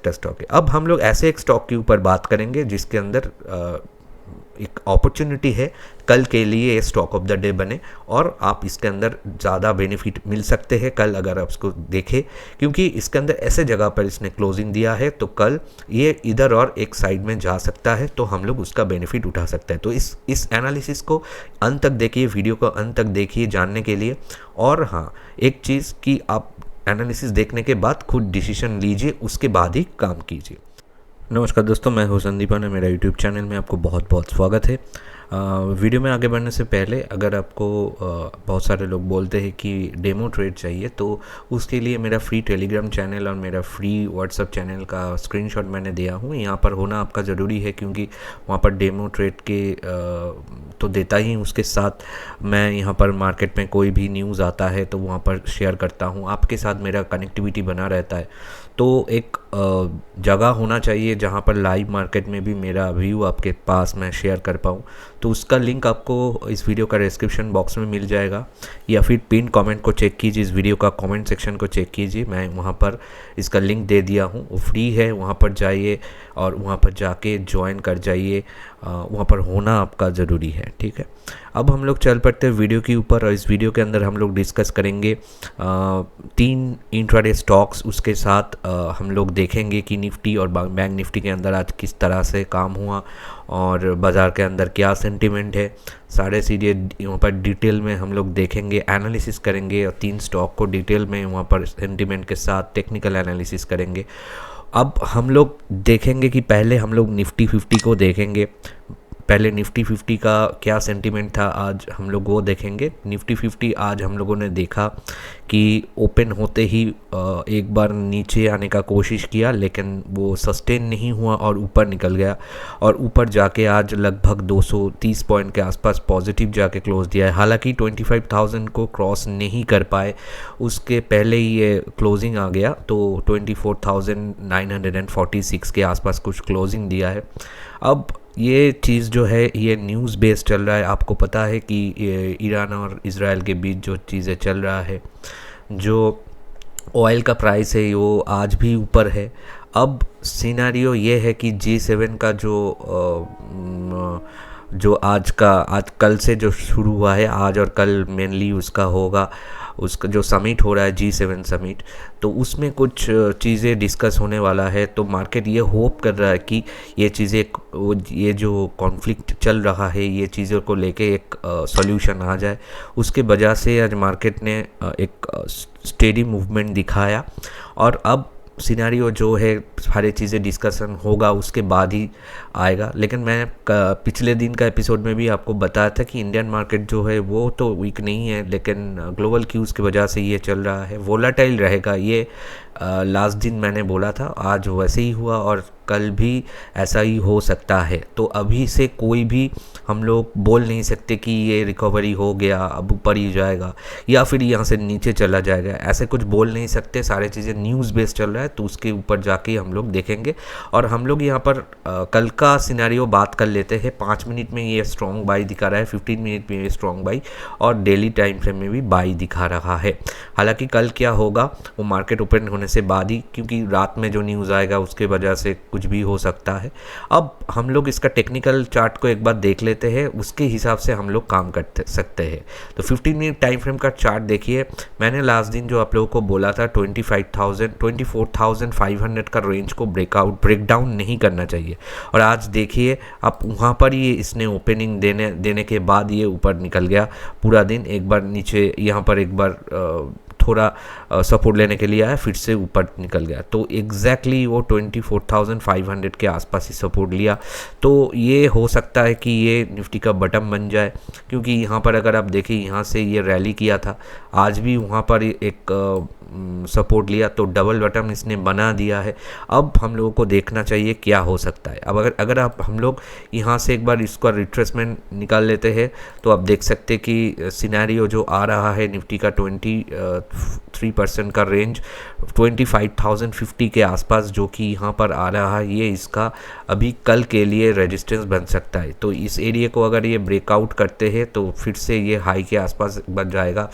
Sector stock है। अब हम लोग ऐसे एक स्टॉक के ऊपर बात करेंगे जिसके अंदर एक अपॉर्चुनिटी है कल के लिए ये स्टॉक ऑफ द डे बने और आप इसके अंदर ज़्यादा बेनिफिट मिल सकते हैं कल अगर आप इसको देखें, क्योंकि इसके अंदर ऐसे जगह पर इसने क्लोजिंग दिया है तो कल ये इधर और एक साइड में जा सकता है, तो हम लोग उसका बेनिफिट उठा सकते हैं। तो इस एनालिसिस को अंत तक देखिए, वीडियो को अंत तक देखिए जानने के लिए। और हाँ, एक चीज़ कि आप एनालिसिस देखने के बाद खुद डिसीजन लीजिए, उसके बाद ही काम कीजिए। नमस्कार दोस्तों, मैं हूं संदीपान, मेरा यूट्यूब चैनल में आपको बहुत बहुत स्वागत है। वीडियो में आगे बढ़ने से पहले अगर आपको बहुत सारे लोग बोलते हैं कि डेमो ट्रेड चाहिए, तो उसके लिए मेरा फ्री टेलीग्राम चैनल और मेरा फ्री व्हाट्सएप चैनल का स्क्रीनशॉट मैंने दिया हूँ। यहाँ पर होना आपका ज़रूरी है, क्योंकि वहाँ पर डेमो ट्रेड के तो देता ही, उसके साथ मैं यहाँ पर मार्केट में कोई भी न्यूज़ आता है तो वहाँ पर शेयर करता हूँ, आपके साथ मेरा कनेक्टिविटी बना रहता है। तो एक जगह होना चाहिए जहाँ पर लाइव मार्केट में भी मेरा व्यू आपके पास मैं शेयर कर पाऊँ। तो उसका लिंक आपको इस वीडियो का डिस्क्रिप्शन बॉक्स में मिल जाएगा, या फिर पिन कमेंट को चेक कीजिए, इस वीडियो का कमेंट सेक्शन को चेक कीजिए, मैं वहाँ पर इसका लिंक दे दिया हूँ। वो फ्री है, वहाँ पर जाइए और वहाँ पर जाके ज्वाइन कर जाइए, वहाँ पर होना आपका ज़रूरी है, ठीक है। अब हम लोग चल पड़ते हैं वीडियो के ऊपर, और इस वीडियो के अंदर हम लोग डिस्कस करेंगे 3 इंट्राडे स्टॉक्स। उसके साथ हम लोग देखेंगे कि निफ्टी और बैंक निफ्टी के अंदर आज किस तरह से काम हुआ और बाज़ार के अंदर क्या सेंटिमेंट है, सारे चीज़ें यहाँ पर डिटेल में हम लोग देखेंगे, एनालिसिस करेंगे, और 3 स्टॉक को डिटेल में वहाँ पर सेंटिमेंट के साथ टेक्निकल एनालिसिस करेंगे। अब हम लोग देखेंगे कि पहले हम लोग निफ्टी 50 को देखेंगे। पहले निफ्टी 50 का क्या सेंटीमेंट था आज हम लोग वो देखेंगे। निफ्टी 50 आज हम लोगों ने देखा कि ओपन होते ही एक बार नीचे आने का कोशिश किया, लेकिन वो सस्टेन नहीं हुआ और ऊपर निकल गया, और ऊपर जाके आज लगभग 230 पॉइंट के आसपास पॉजिटिव जाके क्लोज दिया है। हालांकि 25,000 को क्रॉस नहीं कर पाए, उसके पहले ही ये क्लोजिंग आ गया, तो 24,946 के आसपास कुछ क्लोजिंग दिया है। अब ये चीज़ जो है ये न्यूज़ बेस्ड चल रहा है। आपको पता है कि ईरान और इज़राइल के बीच जो चीज़ें चल रहा है, जो ऑयल का प्राइस है वो आज भी ऊपर है। अब सिनेरियो ये है कि G7 का जो आज कल से जो शुरू हुआ है, आज और कल मेनली उसका होगा, उसका जो समिट हो रहा है G7 समिट, तो उसमें कुछ चीज़ें डिस्कस होने वाला है। तो मार्केट ये होप कर रहा है कि ये चीज़ें, ये जो कॉन्फ्लिक्ट चल रहा है, ये चीज़ों को लेके एक सॉल्यूशन आ जाए। उसके वजह से आज मार्केट ने एक स्टेडी मूवमेंट दिखाया, और अब सिनेरियो जो है सारी चीज़ें डिस्कशन होगा उसके बाद ही आएगा। लेकिन मैं पिछले दिन का एपिसोड में भी आपको बताया था कि इंडियन मार्केट जो है वो तो वीक नहीं है, लेकिन ग्लोबल क्यूज़ की वजह से ये चल रहा है, वोलाटाइल रहेगा। ये लास्ट दिन मैंने बोला था, आज वैसे ही हुआ और कल भी ऐसा ही हो सकता है। तो अभी से कोई भी हम लोग बोल नहीं सकते कि ये रिकवरी हो गया, अब ऊपर ही जाएगा या फिर यहाँ से नीचे चला जाएगा, ऐसे कुछ बोल नहीं सकते। सारे चीज़ें न्यूज़ बेस्ड चल रहा है, तो उसके ऊपर जाके हम लोग देखेंगे। और हम लोग यहाँ पर कल का सिनेरियो बात कर लेते हैं। 5 मिनट में ये स्ट्रॉन्ग बाई दिखा रहा है, 15 मिनट में ये स्ट्रॉन्ग बाई, और डेली टाइम फ्रेम में भी बाई दिखा रहा है। हालांकि कल क्या होगा वो मार्केट ओपन होने से बाद ही, क्योंकि रात में जो न्यूज़ आएगा उसके वजह से कुछ भी हो सकता है। अब हम लोग इसका टेक्निकल चार्ट को एक बार देख लेते हैं, उसके हिसाब से हम लोग काम कर सकते हैं। तो 15 मिनट टाइम फ्रेम का चार्ट देखिए। मैंने लास्ट दिन जो आप लोगों को बोला था 24,500 का रेंज को ब्रेक डाउन नहीं करना चाहिए, और आज देखिए आप वहाँ पर ही इसने ओपनिंग देने के बाद ये ऊपर निकल गया। पूरा दिन एक बार नीचे, यहाँ पर एक बार थोड़ा सपोर्ट लेने के लिए आया, फिर से ऊपर निकल गया। तो एग्जैक्टली वो 24,500 के आसपास ही सपोर्ट लिया। तो ये हो सकता है कि ये निफ्टी का बटम बन जाए, क्योंकि यहाँ पर अगर आप देखें, यहाँ से ये रैली किया था, आज भी वहाँ पर एक सपोर्ट लिया, तो डबल बटम इसने बना दिया है। अब हम लोगों को देखना चाहिए क्या हो सकता है। अब अगर हम लोग यहाँ से एक बार इसका रिट्रेसमेंट निकाल लेते हैं, तो आप देख सकते हैं कि सिनेरियो जो आ रहा है निफ्टी का 3% का रेंज 25,050 के आसपास जो कि यहाँ पर आ रहा है, ये इसका अभी कल के लिए रेजिस्टेंस बन सकता है। तो इस एरिया को अगर ये ब्रेकआउट करते हैं तो फिर से ये हाई के आसपास बन जाएगा,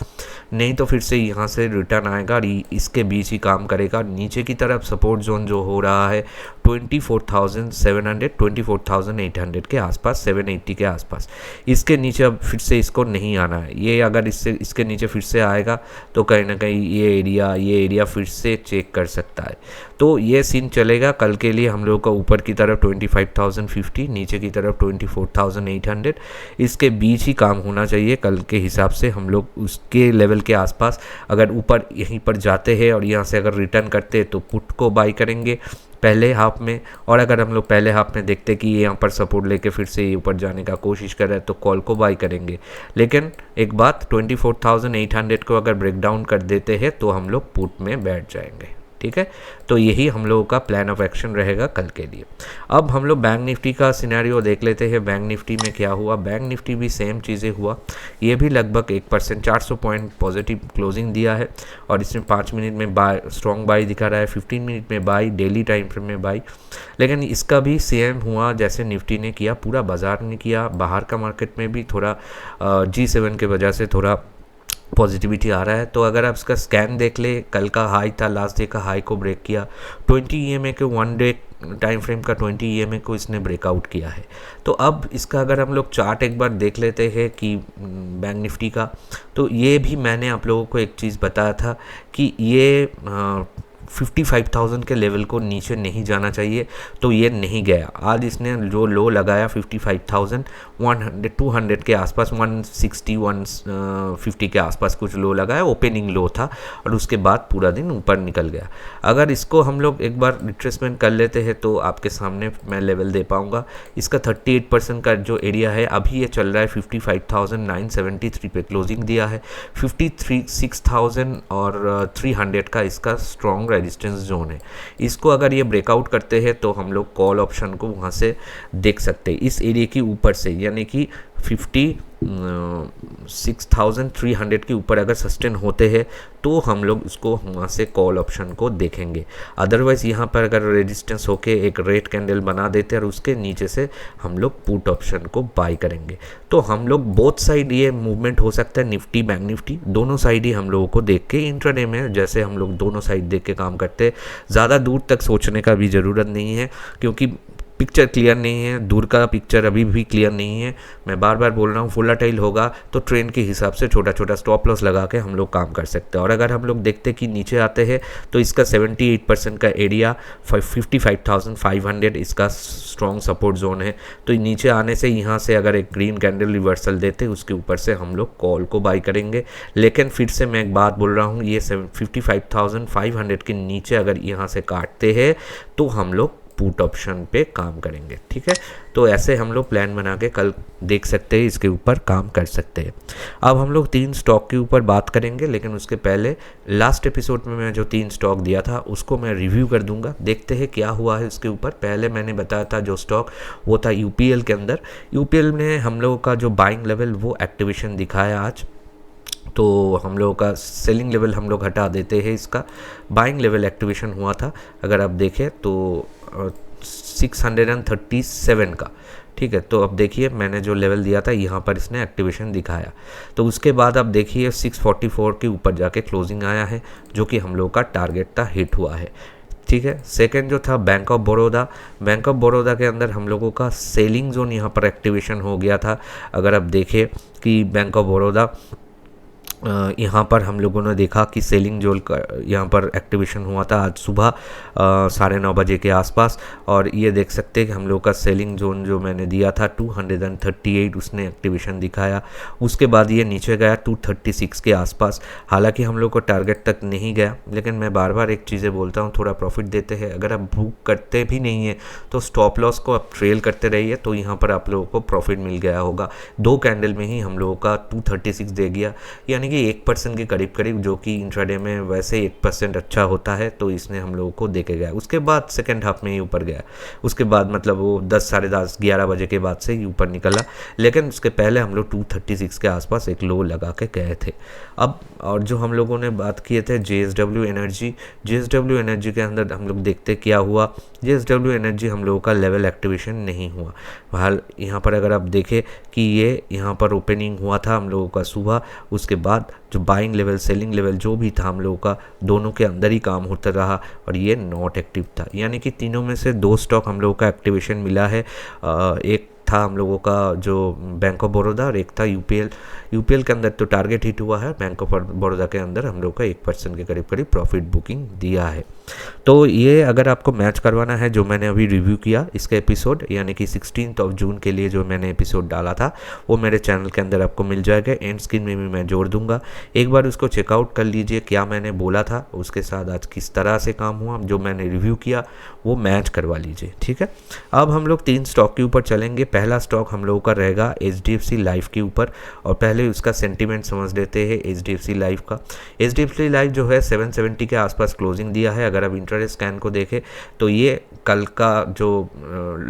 नहीं तो फिर से यहाँ से रिटर्न आएगा और इसके बीच ही काम करेगा। नीचे की तरफ सपोर्ट जोन जो हो रहा है 24,700 24,800 के आसपास, 780 के आसपास, इसके नीचे अब फिर से इसको नहीं आना है। ये अगर इसके नीचे फिर से आएगा तो कहीं ना कहीं ये एरिया फिर से चेक कर सकता है। तो ये सीन चलेगा कल के लिए हम लोग का, ऊपर की तरफ 25,050, नीचे की तरफ 24,800, इसके बीच ही काम होना चाहिए कल के हिसाब से। हम लोग उसके लेवल के आसपास अगर ऊपर यहीं पर जाते हैं और यहाँ से अगर रिटर्न करते हैं तो पुट को बाई करेंगे पहले हाफ में, और अगर हम लोग पहले हाफ में देखते कि ये यहाँ पर सपोर्ट लेके फिर से ऊपर जाने का कोशिश कर रहा है तो कॉल को बाई करेंगे। लेकिन एक बात, 24,800 को अगर ब्रेक डाउन कर देते हैं तो हम लोग पुट में बैठ जाएंगे, ठीक है। तो यही हम लोगों का प्लान ऑफ एक्शन रहेगा कल के लिए। अब हम लोग बैंक निफ्टी का सिनेरियो देख लेते हैं। बैंक निफ्टी में क्या हुआ, बैंक निफ्टी भी सेम चीज़ें हुआ, ये भी लगभग 1%, 400 पॉइंट पॉजिटिव क्लोजिंग दिया है और इसमें 5 मिनट में बाय, स्ट्रॉन्ग बाई दिखा रहा है, 15 मिनट में बाई, डेली टाइम फ्रेम में बाई। लेकिन इसका भी सेम हुआ जैसे निफ्टी ने किया, पूरा बाजार ने किया। बाहर का मार्केट में भी थोड़ा G7 के वजह से थोड़ा पॉजिटिविटी आ रहा है। तो अगर आप इसका स्कैन देख ले, कल का हाई था, लास्ट डे का हाई को ब्रेक किया, 20 EMA के 1 डे टाइम फ्रेम का 20 EMA को इसने ब्रेकआउट किया है। तो अब इसका अगर हम लोग चार्ट एक बार देख लेते हैं कि बैंक निफ्टी का, तो ये भी मैंने आप लोगों को एक चीज़ बताया था कि ये 55,000 के लेवल को नीचे नहीं जाना चाहिए, तो ये नहीं गया। आज इसने जो लो लगाया 55,100 200 के आसपास, 160 150 के आसपास कुछ लो लगाया, ओपनिंग लो था, और उसके बाद पूरा दिन ऊपर निकल गया। अगर इसको हम लोग एक बार रिट्रेसमेंट कर लेते हैं तो आपके सामने मैं लेवल दे पाऊँगा। इसका 38% का जो एरिया है अभी ये चल रहा है 55,973 पे क्लोजिंग दिया है, 53,600 और 300 का इसका स्ट्रॉन्ग रेजिस्टेंस जोन है। इसको अगर ये ब्रेकआउट करते हैं तो हम लोग कॉल ऑप्शन को वहाँ से देख सकते हैं, इस एरिया की ऊपर से, यानी कि 56,300 के ऊपर अगर सस्टेन होते हैं तो हम लोग इसको वहाँ से कॉल ऑप्शन को देखेंगे। अदरवाइज़ यहाँ पर अगर रेजिस्टेंस होके एक रेड कैंडल बना देते हैं और उसके नीचे से हम लोग पुट ऑप्शन को बाय करेंगे। तो हम लोग बोथ साइड ये मूवमेंट हो सकता है, निफ्टी बैंक निफ्टी दोनों साइड ही हम लोगों को देख के इंट्राडे में, जैसे हम लोग दोनों साइड देख के काम करते हैं, ज़्यादा दूर तक सोचने का भी ज़रूरत नहीं है क्योंकि पिक्चर क्लियर नहीं है, दूर का पिक्चर अभी भी क्लियर नहीं है। मैं बार बार बोल रहा हूँ, वोलेटाइल होगा तो ट्रेंड के हिसाब से छोटा छोटा स्टॉप लॉस लगा के हम लोग काम कर सकते हैं। और अगर हम लोग देखते कि नीचे आते हैं तो इसका 78% का एरिया 55,500 इसका स्ट्रॉन्ग सपोर्ट जोन है। तो नीचे आने से यहाँ से अगर एक ग्रीन कैंडल रिवर्सल देते उसके ऊपर से हम लोग कॉल को बाई करेंगे। लेकिन फिर से मैं एक बात बोल रहा हूँ, ये 55,500 के नीचे अगर यहाँ से काटते हैं तो हम लोग पुट ऑप्शन पे काम करेंगे, ठीक है। तो ऐसे हम लोग प्लान बना के कल देख सकते हैं, इसके ऊपर काम कर सकते हैं। अब हम लोग 3 स्टॉक के ऊपर बात करेंगे, लेकिन उसके पहले लास्ट एपिसोड में मैं जो 3 स्टॉक दिया था उसको मैं रिव्यू कर दूंगा, देखते हैं क्या हुआ है उसके ऊपर। पहले मैंने बताया था जो स्टॉक वो था यूपीएल के अंदर। यूपीएल में हम लोगों का जो बाइंग लेवल वो एक्टिवेशन दिखाया आज, तो हम लोगों का सेलिंग लेवल हम लोग हटा देते हैं, इसका बाइंग लेवल एक्टिवेशन हुआ था अगर आप देखें तो 637 का, ठीक है। तो अब देखिए मैंने जो लेवल दिया था यहाँ पर इसने एक्टिवेशन दिखाया, तो उसके बाद अब देखिए 644 के ऊपर जाके क्लोजिंग आया है जो कि हम लोग का टारगेट था, हिट हुआ है, ठीक है। सेकंड जो था bank of Baroda, bank of Baroda के अंदर हम लोगों का सेलिंग जोन यहाँ पर एक्टिवेशन हो गया था। अगर आप देखें कि बैंक ऑफ बड़ौदा यहाँ पर हम लोगों ने देखा कि सेलिंग जोन का यहाँ पर एक्टिवेशन हुआ था आज सुबह 9:30 बजे के आसपास, और ये देख सकते हैं कि हम लोग का सेलिंग जोन जो मैंने दिया था 238 उसने एक्टिवेशन दिखाया। उसके बाद ये नीचे गया 236 के आसपास, हालांकि हम लोग को टारगेट तक नहीं गया। लेकिन मैं बार बार एक चीज़ें बोलता हूँ, थोड़ा प्रॉफिट देते हैं। अगर आप बुक करते भी नहीं है तो स्टॉप लॉस को आप ट्रेल करते रहिए, तो यहाँ पर आप लोगों को प्रॉफिट मिल गया होगा। 2 कैंडल में ही हम लोगों का 236 दे गया, यानी यानी कि 1% के करीब करीब, जो कि इंट्राडे में वैसे 1% अच्छा होता है, तो इसने हम लोगों को देके गया। उसके बाद सेकेंड हाफ में ही ऊपर गया, उसके बाद मतलब वो 10 साढ़े 10 11 बजे के बाद से ही ऊपर निकला, लेकिन उसके पहले हम लोग 236 के आसपास एक लो लगा के गए थे। अब और जो हम लोगों ने बात किए थे JSW एनर्जी के अंदर हम लोग देखते क्या हुआ। JSW एनर्जी हम लोगों का लेवल एक्टिवेशन नहीं हुआ। हाल यहाँ पर अगर आप देखें कि ये यहाँ पर ओपनिंग हुआ था हम लोगों का सुबह, उसके बाद जो बाइंग लेवल सेलिंग लेवल जो भी था हम लोगों का दोनों के अंदर ही काम होता रहा और ये नॉट एक्टिव था। यानी कि तीनों में से 2 स्टॉक हम लोगों का एक्टिवेशन मिला है। एक था हम लोगों का जो बैंक ऑफ बड़ौदा और एक था यूपीएल के अंदर तो टारगेट हिट हुआ है। बैंक ऑफ बड़ौदा के अंदर हम लोग का 1% के करीब करीब प्रॉफिट बुकिंग दिया है। तो ये अगर आपको मैच करवाना है जो मैंने अभी रिव्यू किया इसका एपिसोड, यानी कि 16 जून के लिए जो मैंने एपिसोड डाला था, वो मेरे चैनल के अंदर आपको मिल जाएगा। एंड स्क्रीन में भी मैं जोड़ दूंगा, एक बार उसको चेकआउट कर लीजिए क्या मैंने बोला था, उसके साथ आज किस तरह से काम हुआ, जो मैंने रिव्यू किया वो मैच करवा लीजिए। ठीक है, अब हम लोग 3 स्टॉक के ऊपर चलेंगे। पहला स्टॉक हम लोगों का रहेगा HDFC लाइफ के ऊपर, और पहले उसका सेंटीमेंट समझ लेते हैं HDFC लाइफ का। HDFC लाइफ जो है 770 के आसपास क्लोजिंग दिया है। अगर आप इंट्राडे स्कैन को देखें तो ये कल का जो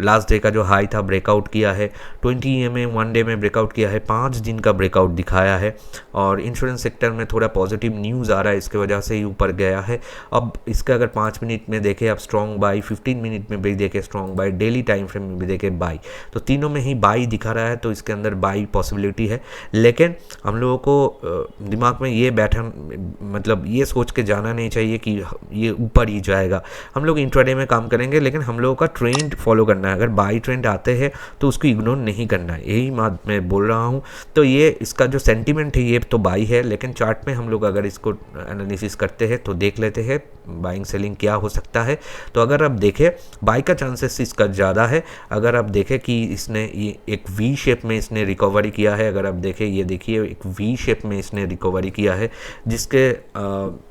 लास्ट डे का जो हाई था ब्रेकआउट किया है, 20 EMA 1 डे में ब्रेकआउट किया है, 5 दिन का ब्रेकआउट दिखाया है। और इंश्योरेंस सेक्टर में थोड़ा पॉजिटिव न्यूज़ आ रहा है, इसके वजह से ही ऊपर गया है। अब इसका अगर 5 मिनट में देखें आप स्ट्रॉन्ग बाई, 15 मिनट में भी देखें strong by, daily time frame में भी देखें बाई, तो तीनों में ही बाई दिखा रहा है, तो इसके अंदर बाई पॉसिबिलिटी है। लेकिन हम लोगों को दिमाग में ये मतलब ये सोच के जाना नहीं चाहिए कि ये ऊपर ही जाएगा। हम लोग इंट्राडे में काम करेंगे, लेकिन हम लोगों का ट्रेंड फॉलो करना है। अगर बाई ट्रेंड आते हैं तो उसको इग्नोर नहीं करना है, यही बात मैं बोल रहा हूँ। तो ये इसका जो सेंटीमेंट है ये तो बाई है, लेकिन चार्ट में हम लोग अगर इसको एनालिसिस करते हैं तो देख लेते हैं बाइंग सेलिंग क्या हो सकता है। तो अगर आप देखें बाई का चांसेस इसका ज़्यादा है। अगर आप देखें कि इसने ये एक वी शेप में इसने रिकवरी किया है, अगर आप देखें ये देखिए एक वी शेप में इसने रिकवरी किया है, जिसके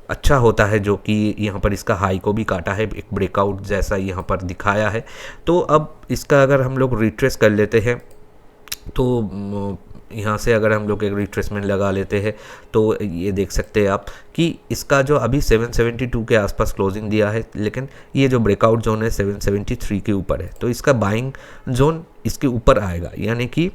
अच्छा होता है, जो कि यहाँ पर इसका हाई को भी काटा है, एक ब्रेकआउट जैसा यहाँ पर दिखाया है। तो अब इसका अगर हम लोग रिट्रेस कर लेते हैं तो यहाँ से अगर हम लोग एक रिट्रेसमेंट लगा लेते हैं तो ये देख सकते हैं आप कि इसका जो अभी 772 के आसपास क्लोजिंग दिया है, लेकिन ये जो ब्रेकआउट जोन है 773 के ऊपर है, तो इसका बाइंग जोन इसके ऊपर आएगा, यानी कि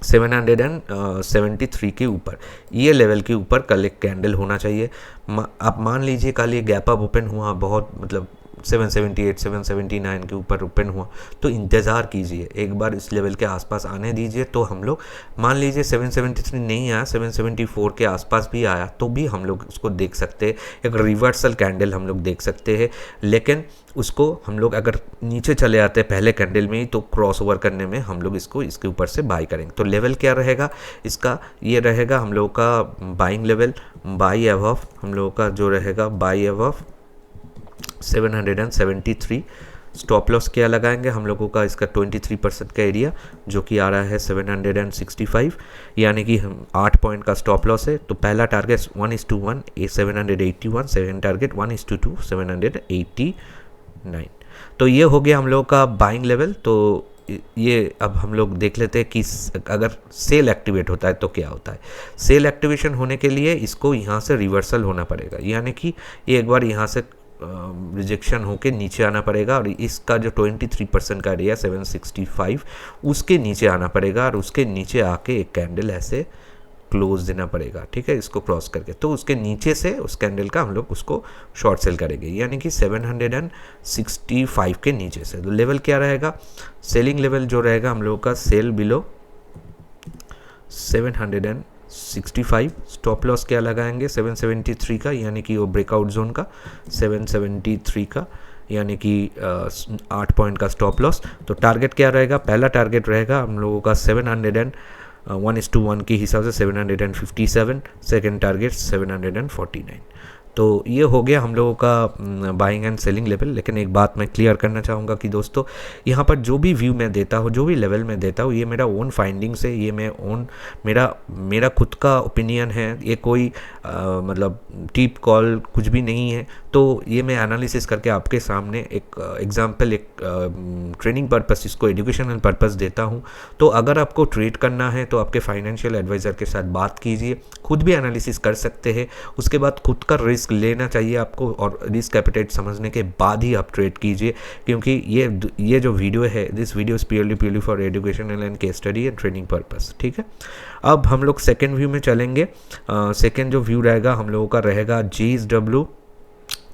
773 के ऊपर, ये लेवल के ऊपर कल एक कैंडल होना चाहिए। आप मान लीजिए कल ये गैप अप ओपन हुआ, बहुत मतलब 778 779 के ऊपर ओपन हुआ, तो इंतज़ार कीजिए, एक बार इस लेवल के आसपास आने दीजिए। तो हम लोग मान लीजिए 773 नहीं आया, 774 के आसपास भी आया तो भी हम लोग उसको देख सकते हैं, एक रिवर्सल कैंडल हम लोग देख सकते हैं। लेकिन उसको हम लोग अगर नीचे चले आते हैं पहले कैंडल में ही, तो क्रॉस ओवर करने में हम लोग इसको इसके ऊपर से बाई करेंगे। तो लेवल क्या रहेगा इसका, ये रहेगा हम लोग का बाइंग लेवल, बाई अबव हम लोगों का जो रहेगा बाई अबव 773। स्टॉप लॉस क्या लगाएंगे हम लोगों का, इसका 23% का एरिया जो कि आ रहा है 765, यानी कि हम 8 पॉइंट का स्टॉप लॉस है। तो पहला टारगेट 1:1 781, सेकेंड टारगेट 1:2 789। तो ये हो गया हम लोग का बाइंग लेवल। तो ये अब हम लोग देख लेते हैं कि अगर सेल एक्टिवेट होता है तो क्या होता है। सेल एक्टिवेशन होने के लिए इसको यहाँ से रिवर्सल होना पड़ेगा, यानी कि ये एक बार यहाँ से रिजेक्शन होके नीचे आना पड़ेगा, और इसका जो 23% का एरिया 765 उसके नीचे आना पड़ेगा, और उसके नीचे आके एक कैंडल ऐसे क्लोज देना पड़ेगा, ठीक है, इसको क्रॉस करके। तो उसके नीचे से उस कैंडल का हम लोग उसको शॉर्ट सेल करेंगे, यानी कि 765 के नीचे से। तो लेवल क्या रहेगा, सेलिंग लेवल जो रहेगा हम लोगों का सेल बिलो 765। स्टॉप लॉस क्या लगाएंगे 773 का, यानी कि वो ब्रेकआउट जोन का 773 का, यानी कि 8 पॉइंट का स्टॉप लॉस। तो टारगेट क्या रहेगा, पहला टारगेट रहेगा हम लोगों का 1:1 के हिसाब से 757, सेकेंड टारगेट 749। तो ये हो गया हम लोगों का बाइंग एंड सेलिंग लेवल। लेकिन एक बात मैं क्लियर करना चाहूँगा कि दोस्तों यहाँ पर जो भी व्यू मैं देता हूँ, जो भी लेवल मैं देता हूँ, ये मेरा ओन फाइंडिंग्स है, ये मेरा खुद का ओपिनियन है, ये कोई मतलब टीप कॉल कुछ भी नहीं है। तो ये मैं एनालिसिस करके आपके सामने एक एग्जांपल, एक ट्रेनिंग पर्पस, इसको एजुकेशनल पर्पस देता हूँ। तो अगर आपको ट्रेड करना है तो आपके फाइनेंशियल एडवाइज़र के साथ बात कीजिए, खुद भी एनालिसिस कर सकते हैं, उसके बाद खुद का रिस्क लेना चाहिए आपको, और रिस्क एपेटाइट समझने के बाद ही आप ट्रेड कीजिए। क्योंकि ये जो वीडियो है, this video is purely for educational and case study and training purpose, ठीक है। अब हम लोग सेकेंड व्यू में चलेंगे। सेकेंड जो व्यू रहेगा हम लोगों का रहेगा JSW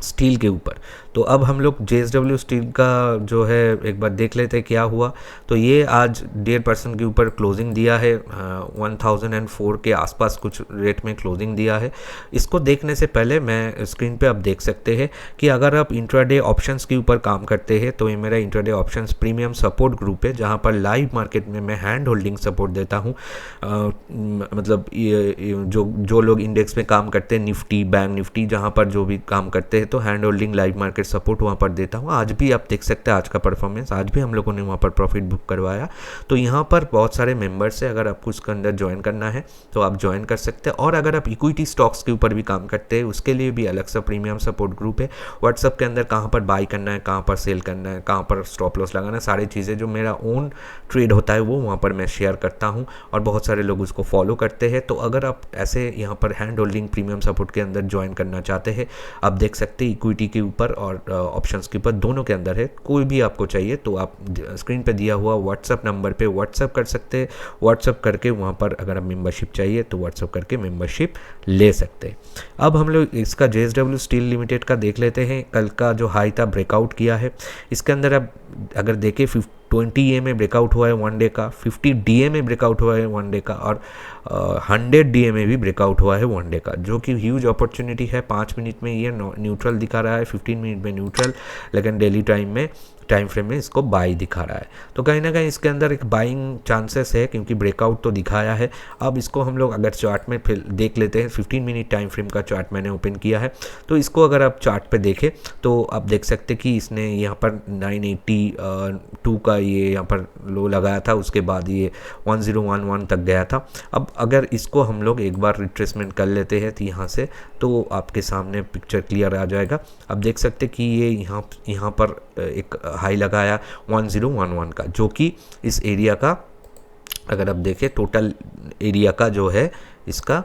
स्टील के ऊपर। तो अब हम लोग JSW स्टील का जो है एक बार देख लेते हैं क्या हुआ। तो ये आज 1.5% के ऊपर क्लोजिंग दिया है, 1004 के आसपास कुछ रेट में क्लोजिंग दिया है। इसको देखने से पहले मैं स्क्रीन पे आप देख सकते हैं कि अगर आप इंट्राडे ऑप्शंस के ऊपर काम करते हैं तो ये मेरा intraday options premium support group है, जहाँ पर लाइव मार्केट में मैं हैंड होल्डिंग सपोर्ट देता हूँ। मतलब ये जो लोग इंडेक्स में काम करते हैं, निफ्टी, बैंक निफ्टी, जहाँ पर जो भी काम करते हैं, तो hand holding live market support वहाँ पर देता हूँ। आज भी आप देख सकते हैं आज का परफॉर्मेंस, आज भी हम लोगों ने वहाँ पर प्रॉफिट बुक करवाया। तो यहाँ पर बहुत सारे मेंबर्स है, अगर आपको उसके अंदर ज्वाइन करना है तो आप ज्वाइन कर सकते हैं। और अगर आप इक्विटी स्टॉक्स के ऊपर भी काम करते हैं, उसके लिए भी अलग सा प्रीमियम सपोर्ट ग्रुप है व्हाट्सअप के अंदर। कहाँ पर बाई करना है, कहाँ पर सेल करना है, कहाँ पर स्टॉप लॉस लगाना है, सारी चीज़ें जो मेरा ओन ट्रेड होता है वो वहाँ पर मैं शेयर करता हूँ, और बहुत सारे लोग उसको फॉलो करते हैं। तो अगर आप ऐसे यहाँ पर हैंड होल्डिंग प्रीमियम सपोर्ट के अंदर ज्वाइन करना चाहते हैं, आप देख सकते हैं इक्विटी के ऊपर और ऑप्शंस के ऊपर, दोनों के अंदर है। कोई भी आपको चाहिए तो आप स्क्रीन पे दिया हुआ व्हाट्सअप नंबर पे व्हाट्सअप कर सकते हैं। व्हाट्सअप करके वहाँ पर अगर आप मेंबरशिप चाहिए तो व्हाट्सअप करके मेंबरशिप ले सकते हैं। अब हम लोग इसका JSW स्टील लिमिटेड का देख लेते हैं। कल का जो हाई था ब्रेकआउट किया है, इसके अंदर अब अगर देखें 20 EA में ब्रेकआउट हुआ है 1 डे का, 50 DA में ब्रेकआउट हुआ है 1 डे का, और 100 DA में भी ब्रेकआउट हुआ है 1 डे का, जो कि ह्यूज अपॉर्चुनिटी है। 5 मिनट में ये न्यूट्रल दिखा रहा है, 15 मिनट में न्यूट्रल, लेकिन डेली टाइम फ्रेम में इसको बाई दिखा रहा है। तो कहीं ना कहीं इसके अंदर एक बाइंग चांसेस है, क्योंकि ब्रेकआउट तो दिखाया है। अब इसको हम लोग अगर चार्ट में फिर देख लेते हैं, 15 मिनट टाइम फ्रेम का चार्ट मैंने ओपन किया है। तो इसको अगर आप चार्ट पे देखें तो आप देख सकते कि इसने यहाँ पर 982 का ये यहाँ पर लो लगाया था, उसके बाद ये 1011 तक गया था। अब अगर इसको हम लोग एक बार रिट्रेसमेंट कर लेते हैं तो यहाँ से, तो आपके सामने पिक्चर क्लियर आ जाएगा। आप देख सकते कि ये यहाँ पर एक हाई लगाया 1011 का, जो कि इस एरिया का, अगर आप देखें टोटल एरिया का जो है इसका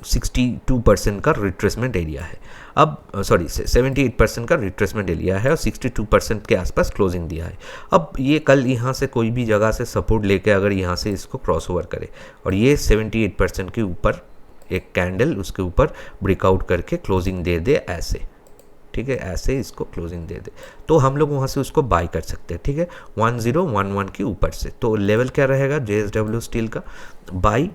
62% का रिट्रेसमेंट एरिया है। अब 78% का रिट्रेसमेंट एरिया है और 62% के आसपास क्लोजिंग दिया है। अब ये कल यहाँ से कोई भी जगह से सपोर्ट लेके अगर यहाँ से इसको क्रॉस ओवर करे और ये 78% के ऊपर एक कैंडल उसके ऊपर ब्रेकआउट करके क्लोजिंग दे दे ऐसे, ठीक है, ऐसे इसको क्लोजिंग दे दे, तो हम लोग वहाँ से उसको बाई कर सकते हैं, ठीक है, 1011 के ऊपर से। तो लेवल क्या रहेगा JSW स्टील का, बाई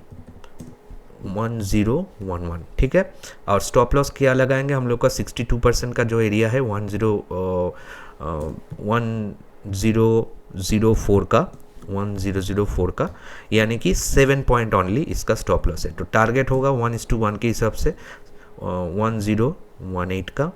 1011, ठीक है। और स्टॉप लॉस क्या लगाएंगे हम लोग का 62% का जो एरिया है 1004 का, यानी कि 7 पॉइंट ऑनली इसका स्टॉप लॉस है। तो टारगेट होगा 1:1 के हिसाब से 1018 का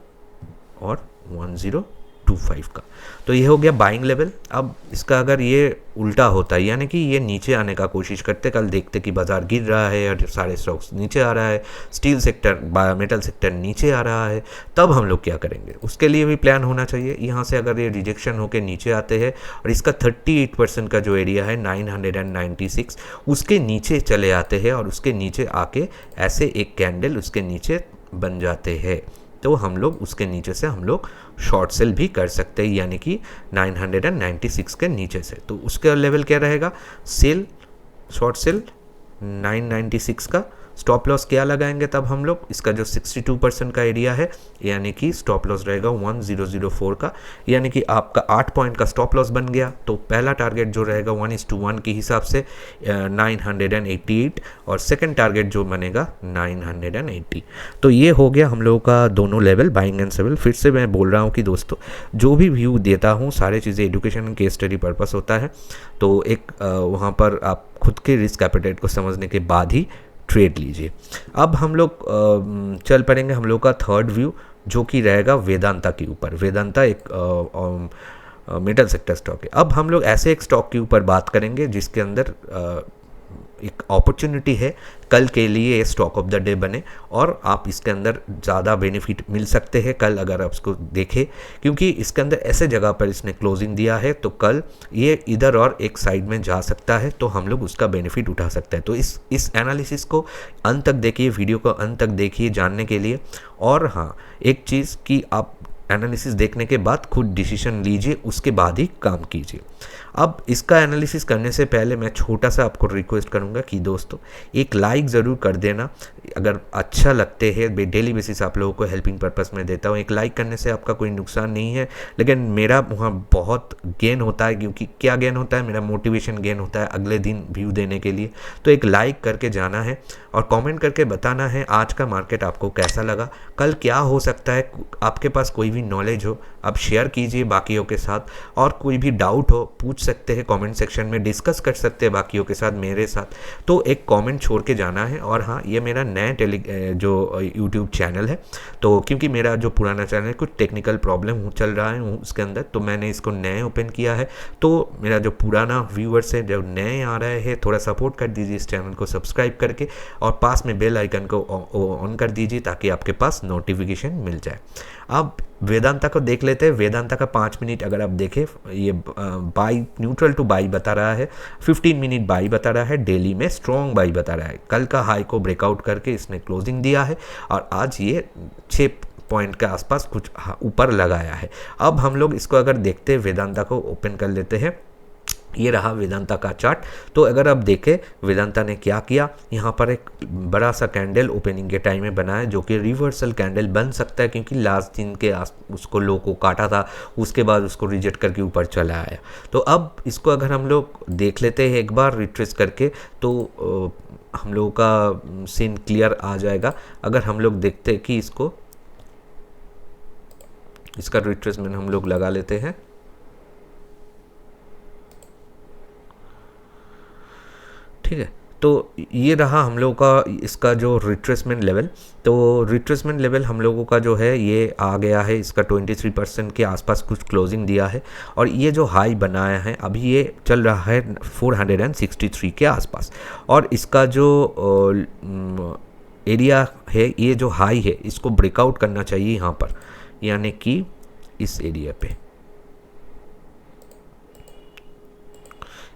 और 1025 का। तो ये हो गया बाइंग लेवल। अब इसका अगर ये उल्टा होता है, यानी कि ये नीचे आने का कोशिश करते, कल देखते कि बाजार गिर रहा है और सारे स्टॉक्स नीचे आ रहा है, स्टील सेक्टर, मेटल सेक्टर नीचे आ रहा है, तब हम लोग क्या करेंगे, उसके लिए भी प्लान होना चाहिए। यहाँ से अगर ये रिजेक्शन होकर नीचे आते हैं और इसका 38% का जो एरिया है 996, उसके नीचे चले आते हैं और उसके नीचे आके ऐसे एक कैंडल उसके नीचे बन जाते हैं, तो हम लोग उसके नीचे से हम लोग शॉर्ट सेल भी कर सकते हैं, यानी कि 996 के नीचे से। तो उसका लेवल क्या रहेगा, सेल, शॉर्ट सेल 996 का। स्टॉप लॉस क्या लगाएंगे तब हम लोग, इसका जो 62% का एरिया है, यानी कि स्टॉप लॉस रहेगा 1004 का, यानी कि आपका 8 पॉइंट का स्टॉप लॉस बन गया। तो पहला टारगेट जो रहेगा 1:1 के हिसाब से 988 और सेकंड टारगेट जो बनेगा 980। तो ये हो गया हम लोगों का दोनों लेवल, बाइंग एंड सेल। फिर से मैं बोल रहा हूँ कि दोस्तों जो भी व्यू देता हूँ सारे चीज़ें education and case study purpose होता है। तो एक वहाँ पर आप खुद के रिस्क एपेटाइट को समझने के बाद ही ट्रेड लीजिए। अब हम लोग चल पड़ेंगे हम लोग का थर्ड व्यू, जो कि रहेगा वेदांता के ऊपर। वेदांता एक मेटल सेक्टर स्टॉक है। अब हम लोग ऐसे एक स्टॉक के ऊपर बात करेंगे जिसके अंदर एक अपॉर्चुनिटी है कल के लिए ये स्टॉक ऑफ द डे बने और आप इसके अंदर ज़्यादा बेनिफिट मिल सकते हैं कल अगर आप इसको देखें, क्योंकि इसके अंदर ऐसे जगह पर इसने क्लोजिंग दिया है तो कल ये इधर और एक साइड में जा सकता है, तो हम लोग उसका बेनिफिट उठा सकते हैं। तो इस एनालिसिस को अंत तक देखिए, वीडियो को अंत तक देखिए जानने के लिए। और हाँ, एक चीज़ कि आप एनालिसिस देखने के बाद खुद डिसीजन लीजिए, उसके बाद ही काम कीजिए। अब इसका एनालिसिस करने से पहले मैं छोटा सा आपको रिक्वेस्ट करूंगा कि दोस्तों एक लाइक ज़रूर कर देना अगर अच्छा लगते हैं। डेली बेसिस आप लोगों को हेल्पिंग पर्पस में देता हूँ। एक लाइक करने से आपका कोई नुकसान नहीं है, लेकिन मेरा वहाँ बहुत गेन होता है, क्योंकि क्या गेन होता है, मेरा मोटिवेशन गेन होता है अगले दिन व्यू देने के लिए। तो एक लाइक करके जाना है और कमेंट करके बताना है आज का मार्केट आपको कैसा लगा, कल क्या हो सकता है। आपके पास कोई भी नॉलेज हो आप शेयर कीजिए बाकियों के साथ, और कोई भी डाउट हो पूछ सकते हैं कमेंट सेक्शन में, डिस्कस कर सकते हैं बाकियों के साथ, मेरे साथ। तो एक कमेंट छोड़ के जाना है। और हाँ, ये मेरा नया जो यूट्यूब चैनल है, तो क्योंकि मेरा जो पुराना चैनल है कुछ टेक्निकल प्रॉब्लम चल रहा है उसके अंदर, तो मैंने इसको नए ओपन किया है। तो मेरा जो पुराना व्यूअर्स है, जो नए आ रहे हैं, थोड़ा सपोर्ट कर दीजिए इस चैनल को सब्सक्राइब करके, और पास में बेल आइकन को ऑन कर दीजिए ताकि आपके पास नोटिफिकेशन मिल जाए। अब वेदांता को देख लेते हैं। वेदांता का 5 मिनट अगर आप देखें, ये बाई न्यूट्रल टू बाई बता रहा है, 15 मिनट बाई बता रहा है, डेली में स्ट्रॉन्ग बाई बता रहा है। कल का हाई को ब्रेकआउट करके इसने क्लोजिंग दिया है और आज ये 6 पॉइंट के आसपास कुछ ऊपर लगाया है। अब हम लोग इसको अगर देखते हैं, वेदांता को ओपन कर लेते हैं। ये रहा वेदांता का चार्ट। तो अगर आप देखें वेदांता ने क्या किया, यहाँ पर एक बड़ा सा कैंडल ओपनिंग के टाइम में बना है, जो कि रिवर्सल कैंडल बन सकता है, क्योंकि लास्ट दिन के उसको लो को काटा था, उसके बाद उसको रिजेक्ट करके ऊपर चला आया। तो अब इसको अगर हम लोग देख लेते हैं एक बार रिट्रेस करके, तो हम लोगों का सीन क्लियर आ जाएगा। अगर हम लोग देखते हैं कि इसका रिट्रेसमेंट हम लोग लगा लेते हैं। ठीक है, तो ये रहा हम लोगों का इसका जो रिट्रेसमेंट लेवल। तो रिट्रेसमेंट लेवल हम लोगों का जो है ये आ गया है, इसका 23% के आसपास कुछ क्लोजिंग दिया है। और ये जो हाई बनाया है अभी ये चल रहा है 463 के आसपास। और इसका जो एरिया है, ये जो हाई है, इसको ब्रेकआउट करना चाहिए यहाँ पर, यानी कि इस एरिया पे,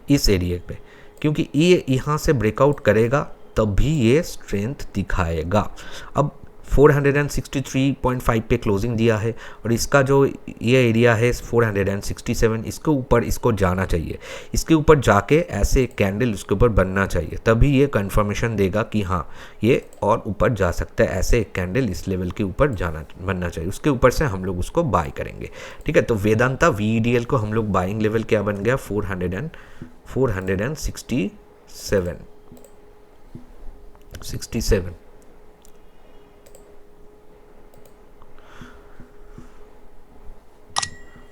इस एरिया पे, क्योंकि ये यहाँ से ब्रेकआउट करेगा तब भी ये स्ट्रेंथ दिखाएगा। अब 463.5 पे क्लोजिंग दिया है और इसका जो ये एरिया है 467, इसके ऊपर इसको जाना चाहिए। इसके ऊपर जाके ऐसे एक कैंडल उसके ऊपर बनना चाहिए, तभी ये कंफर्मेशन देगा कि हाँ ये और ऊपर जा सकता है। ऐसे एक कैंडल इस लेवल के ऊपर बनना चाहिए, उसके ऊपर से हम लोग उसको बाय करेंगे। ठीक है, तो वेदांता VDL को हम लोग बाइंग लेवल क्या बन गया, 467।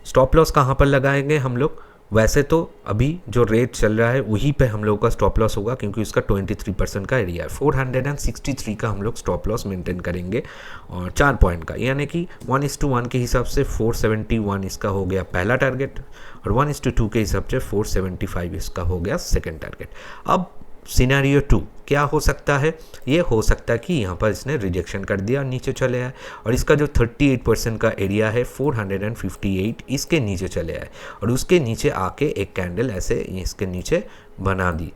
स्टॉप लॉस कहाँ पर लगाएंगे हम लोग, वैसे तो अभी जो रेट चल रहा है वहीं पे हम लोग का स्टॉप लॉस होगा, क्योंकि उसका 23% का एरिया है। 463 का हम लोग स्टॉप लॉस मेंटेन करेंगे और 4 पॉइंट का, यानी कि 1:1 के हिसाब से 471 इसका हो गया पहला टारगेट, और 1:2 के हिसाब से 475 इसका हो गया सेकेंड टारगेट। अब सिनेरियो 2 क्या हो सकता है, ये हो सकता है कि यहाँ पर इसने रिजेक्शन कर दिया, नीचे चले आए, और इसका जो 38% का एरिया है 458 इसके नीचे चले आए, और उसके नीचे आके एक कैंडल ऐसे इसके नीचे बना दी,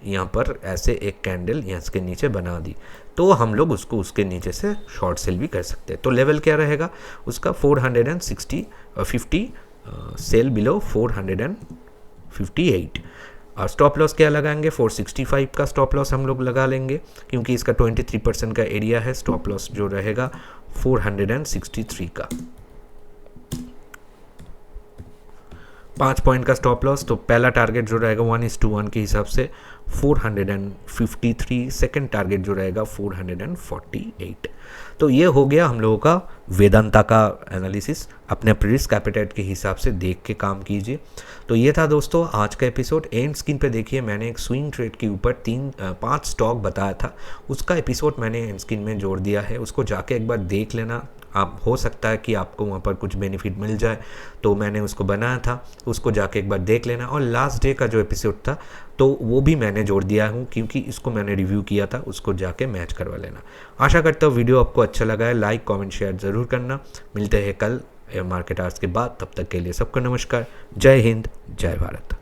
यहाँ पर ऐसे एक कैंडल यहाँ इसके नीचे बना दी, तो हम लोग उसको उसके नीचे से शॉर्ट सेल भी कर सकते हैं। तो लेवल क्या रहेगा उसका 450 सेल बिलो 458, और स्टॉप लॉस क्या लगाएंगे, 465 का स्टॉप लॉस हम लोग लगा लेंगे, क्योंकि इसका 23% का एरिया है। स्टॉप लॉस जो रहेगा 463 का, 5 पॉइंट का स्टॉप लॉस। तो पहला टारगेट जो रहेगा 1:1 के हिसाब से 453, सेकंड टारगेट जो रहेगा 448। तो ये हो गया हम लोगों का वेदांता का एनालिसिस अपने रिस्क एपेटाइट के हिसाब से देख के काम कीजिए। तो ये था दोस्तों आज का एपिसोड। एंड स्क्रीन पे देखिए मैंने एक स्विंग ट्रेड के ऊपर 5 स्टॉक बताया था, उसका एपिसोड मैंने एंड स्क्रीन में जोड़ दिया है, उसको जाके एक बार देख लेना। आप हो सकता है कि आपको वहाँ पर कुछ बेनिफिट मिल जाए, तो मैंने उसको बनाया था, उसको जाके एक बार देख लेना। और लास्ट डे का जो एपिसोड था तो वो भी मैंने जोड़ दिया हूँ, क्योंकि इसको मैंने रिव्यू किया था, उसको जाके मैच करवा लेना। आशा करता हूँ वीडियो आपको अच्छा लगा है। लाइक कमेंट शेयर ज़रूर करना। मिलते हैं कल मार्केट आवर्स के बाद, तब तक के लिए सबको नमस्कार। जय हिंद, जय भारत।